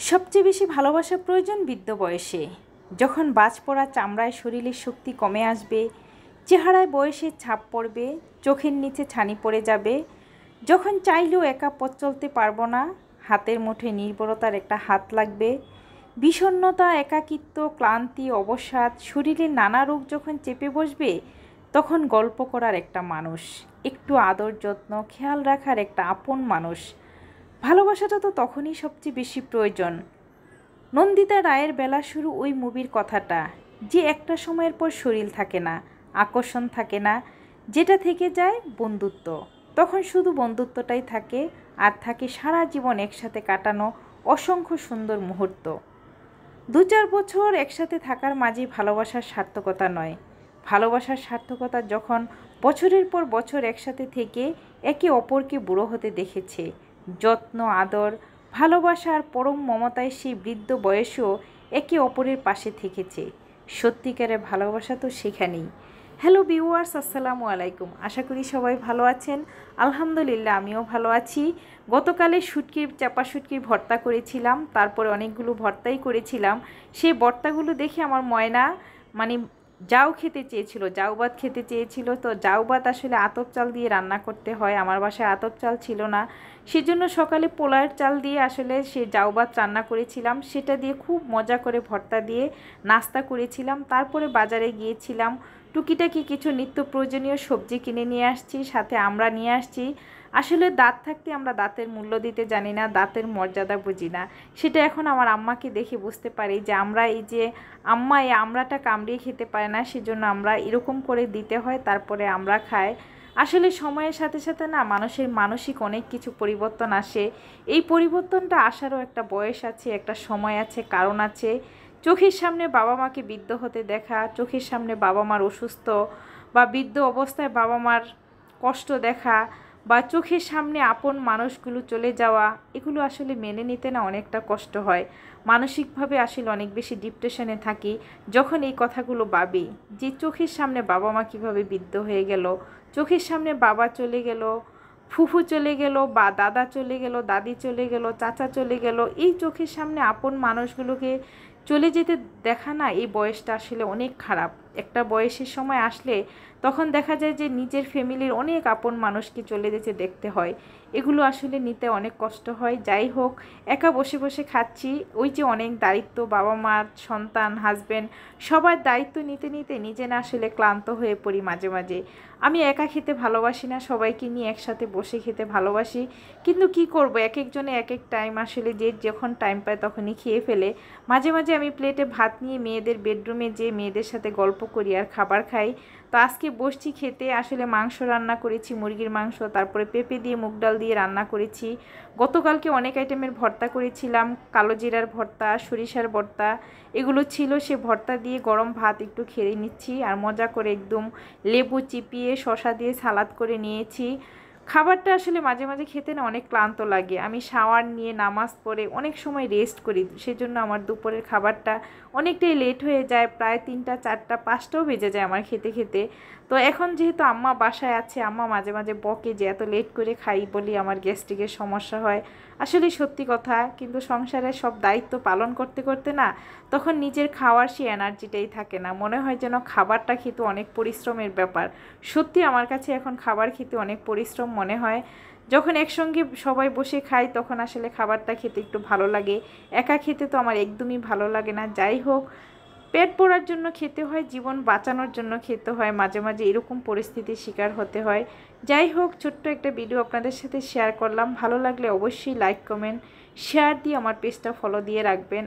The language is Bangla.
সবচেয়ে বেশি ভালোবাসা প্রয়োজন বৃদ্ধ বয়সে, যখন বাজ পড়া চামড়ায় শরীরের শক্তি কমে আসবে, চেহারায় বয়সের ছাপ পড়বে, চোখের নিচে ছানি পড়ে যাবে, যখন চাইলেও একা পথ চলতে পারবো না, হাতের মুঠোয় নির্ভরতার একটা হাত লাগবে, বিষণ্ণতা, একাকিত্ব, ক্লান্তি, অবসাদ, শরীরের নানা রোগ যখন চেপে বসবে, তখন গল্প করার একটা মানুষ, একটু আদর যত্ন খেয়াল রাখার একটা আপন মানুষ। ভালোবাসাটা তো তখনই সবচেয়ে বেশি প্রয়োজন। নন্দিতা রায়ের বেলা শুরু ওই মুভির কথাটা, যে একটা সময়ের পর শরীর থাকে না, আকর্ষণ থাকে না, যেটা থেকে যায় বন্ধুত্ব। তখন শুধু বন্ধুত্বটাই থাকে, আর থাকে সারা জীবন একসাথে কাটানো অসংখ্য সুন্দর মুহূর্ত। 2-4 বছর একসাথে থাকার মাঝে ভালোবাসার সার্থকতা নয়। ভালোবাসার সার্থকতা যখন বছরের পর বছর একসাথে থেকে একে অপরকে বুড়ো হতে দেখেছে, যত্ন, আদর, ভালোবাসা আর পরম মমতায় সেই বৃদ্ধ বয়সেও একে অপরের পাশে থেকেছে। সত্যিকারের ভালোবাসা তো সেখানেই। হ্যালো ভিউয়ার্স, আসসালামু আলাইকুম। আশা করি সবাই ভালো আছেন। আলহামদুলিল্লাহ, আমিও ভালো আছি। গতকালে চাপা শুটকির ভর্তা করেছিলাম, তারপরে অনেকগুলো ভর্তাই করেছিলাম। সেই ভর্তাগুলো দেখে আমার ময়না মানে জাউ খেতে চেয়েছিল, জাউ ভাত খেতে চেয়েছিল। তো জাউ ভাত আসলে আতপ চাল দিয়ে রান্না করতে হয়, আমার বাসায় আতপ চাল ছিল না, সেজন্য সকালে পোলাওয়ের চাল দিয়ে আসলে সে জাউ ভাত রান্না করেছিলাম। সেটা দিয়ে খুব মজা করে ভর্তা দিয়ে নাস্তা করেছিলাম। তারপরে বাজারে গিয়েছিলাম, টুকিটাকি কিছু নিত্য প্রয়োজনীয় সবজি কিনে নিয়ে আসছি, সাথে আমরা নিয়ে আসছি। আসলে দাঁত থাকতে আমরা দাঁতের মূল্য দিতে জানি না, দাঁতের মর্যাদা বুঝি না। সেটা এখন আমার আম্মাকে দেখে বুঝতে পারি যে আমরা এই যে আম্মা এই আমড়াটা কামড়িয়ে খেতে পারে না, সেজন্য আমরা এরকম করে দিতে হয়, তারপরে আমরা খাই। আসলে সময়ের সাথে সাথে না মানুষের মানসিক অনেক কিছু পরিবর্তন আসে। এই পরিবর্তনটা আসারও একটা বয়স আছে, একটা সময় আছে, কারণ আছে। চোখের সামনে বাবা মাকে বৃদ্ধ হতে দেখা, চোখের সামনে বাবা মার অসুস্থ বা বৃদ্ধ অবস্থায় বাবা মার কষ্ট দেখা, বা চোখের সামনে আপন মানুষগুলো চলে যাওয়া, এগুলো আসলে মেনে নিতে না অনেকটা কষ্ট হয়। মানসিকভাবে আসলে অনেক বেশি ডিপ্রেশনে থাকি যখন এই কথাগুলো ভাবি, যে চোখের সামনে বাবা মা কীভাবে বৃদ্ধ হয়ে গেল, চোখের সামনে বাবা চলে গেল, ফুফু চলে গেল, বা দাদা চলে গেল, দাদি চলে গেল, চাচা চলে গেল। এই চোখের সামনে আপন মানুষগুলোকে চলে যেতে দেখা না, এই বয়সটা আসলে অনেক খারাপ। একটা বয়সের সময় আসলে তখন দেখা যায় যে নিজের ফ্যামিলির অনেক আপন মানুষকে চলে যেতে দেখতে হয়। এগুলো আসলে নিতে অনেক কষ্ট হয়। যাই হোক, একা বসে বসে খাচ্ছি, ওই যে অনেক দায়িত্ব, বাবা মার, সন্তান, হাজব্যান্ড, সবার দায়িত্ব নিতে নিতে নিজে না আসলে ক্লান্ত হয়ে পড়ি মাঝে মাঝে। আমি একা খেতে ভালোবাসি না, সবাইকে নিয়ে একসাথে বসে খেতে ভালোবাসি। কিন্তু কি করব, এক একজনে এক এক টাইম আসলে যে যখন টাইম পায় তখনই খেয়ে ফেলে। মাঝে মাঝে আমি প্লেটে ভাত নিয়ে মেয়েদের বেডরুমে যেয়ে মেয়েদের সাথে গল্প করি আর খাবার খাই। তো আজকে বসছি খেতে, আসলে মাংস রান্না করেছি, মুরগির মাংস, তারপরে পেঁপে দিয়ে মুগ ডাল দিয়ে রান্না করেছি। গতকালকে অনেক আইটেমের ভর্তা করেছিলাম, কালো জিরার ভর্তা, সরিষার ভর্তা, এগুলো ছিল। সে ভর্তা দিয়ে গরম ভাত একটু খেয়ে নিচ্ছি, আর মজা করে একদম লেবু চিপিয়ে শসা দিয়ে সালাদ করে নিয়েছি। খাবারটা আসলে মাঝে মাঝে খেতে না অনেক ক্লান্ত লাগে। আমি শাওয়ার নিয়ে নামাজ পড়ে অনেক সময় রেস্ট করি, সেজন্য আমার দুপুরের খাবারটা অনেকটাই লেট হয়ে যায়, প্রায় 3টা 4টা 5টাও বেজে যায় আমার খেতে খেতে। তো এখন যেহেতু আম্মা বাসায় আছে, আম্মা মাঝে মাঝে বকে যে এত লেট করে খাই বলি আমার গ্যাস্ট্রিকের সমস্যা হয়। আসলে সত্যি কথা, কিন্তু সংসারের সব দায়িত্ব পালন করতে করতে না তখন নিজের খাওয়ার সেই এনার্জিটাই থাকে না, মনে হয় যেন খাবারটা খেতে অনেক পরিশ্রমের ব্যাপার। সত্যি আমার কাছে এখন খাবার খেতে অনেক পরিশ্রম মনে হয়। যখন একসঙ্গে সবাই বসে খাই তখন আসলে খাবারটা খেতে একটু ভালো লাগে, একা খেতে তো আমার একদমই ভালো লাগে না। যাই হোক, পেট ভরার জন্য খেতে হয়, জীবন বাঁচানোর জন্য খেতে হয়, মাঝে মাঝে এরকম পরিস্থিতির শিকার হতে হয়। যাই হোক, ছোট্ট একটা ভিডিও আপনাদের সাথে শেয়ার করলাম। ভালো লাগলে অবশ্যই লাইক, কমেন্ট, শেয়ার দিয়ে আমার পেজটা ফলো দিয়ে রাখবেন।